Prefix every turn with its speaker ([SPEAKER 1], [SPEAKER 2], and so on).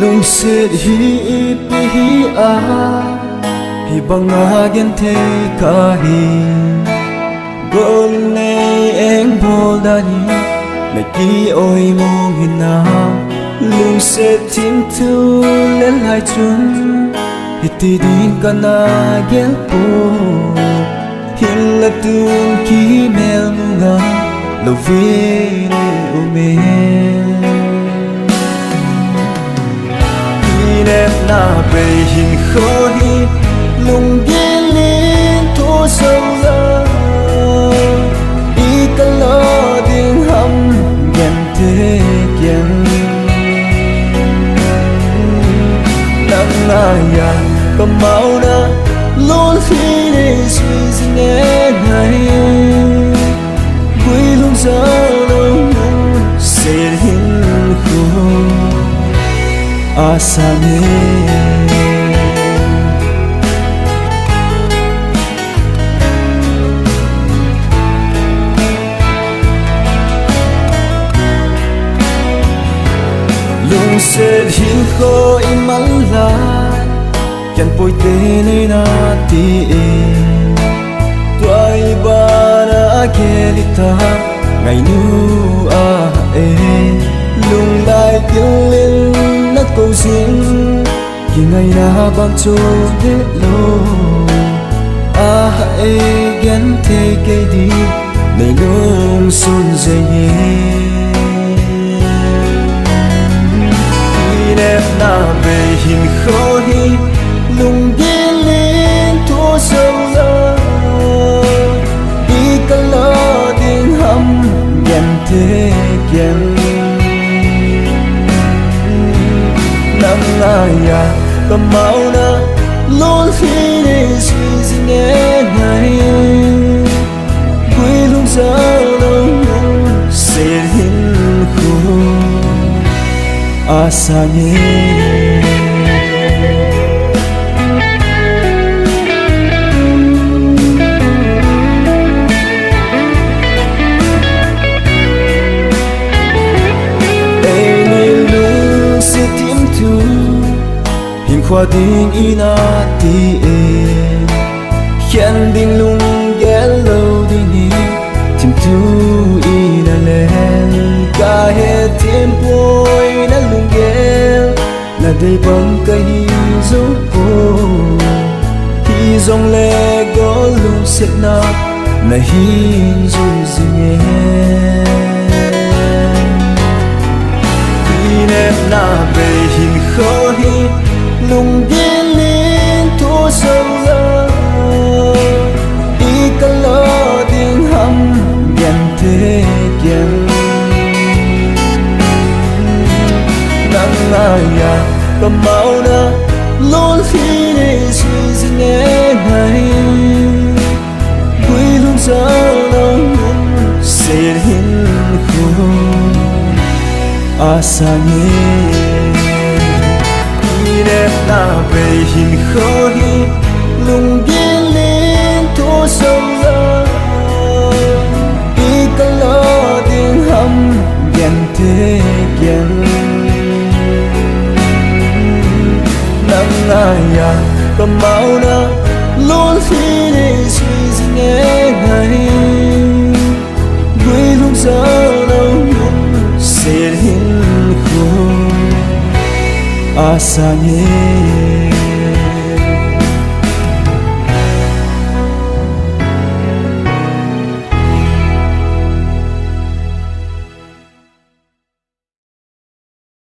[SPEAKER 1] lung set hi pi hi a hi banga gen the ka hi gol nei eng bol da ni na ki oi mong hin na lung set tim tu len hai chun hi ti din kana gel po hin la tun ki mel nga lo vi ne o me em na về hình khơi lùng ghiên lên thua sâu la đi cả lo tiếng hâm ghen thế kiên nắng ai à cầm máu na luôn khi để suy sinh em này vui luôn giờ đâu sẽ hình khơi asane lung se hin kho imal la kan poi te nei na ti e tuai bara kelita ngai nu a e lung lai kilin nát câu xin khi ngày na băng trôi để lo a e ghen thế cây đi nơi nông xuân dày nhẹ em na về hình khơi lùng ghiên lên thua sâu la đi cả lo tiếng hâm ghen thế ghen nắng ai à cầm máu na luôn khi để suy sinh em này quê luôn giờ đâu sẽ hin khô asa nhé khoa tình ina ti e khen ding lung gel lo ding hi tim tu ina len ka he tim poi na lung gel na dei bang ka hi zo po hi zong le go lung set na hi zo zing e na về hình khơi lùng ghiên lên thua sâu la đi cả lo tiếng hâm ghen thế kiên nắng ai à cầm máu na luôn khi để suy sinh em này quê luôn giờ đâu sẽ hin khô asa nhé em na về hình khơi lùng ghiên lên thua sâu la đi cả lo tiếng hâm ghen thế ghen nắng ai à cầm máu na luôn khi để suy sinh em này quê luôn giờ đâu sẽ hin khô asa nhé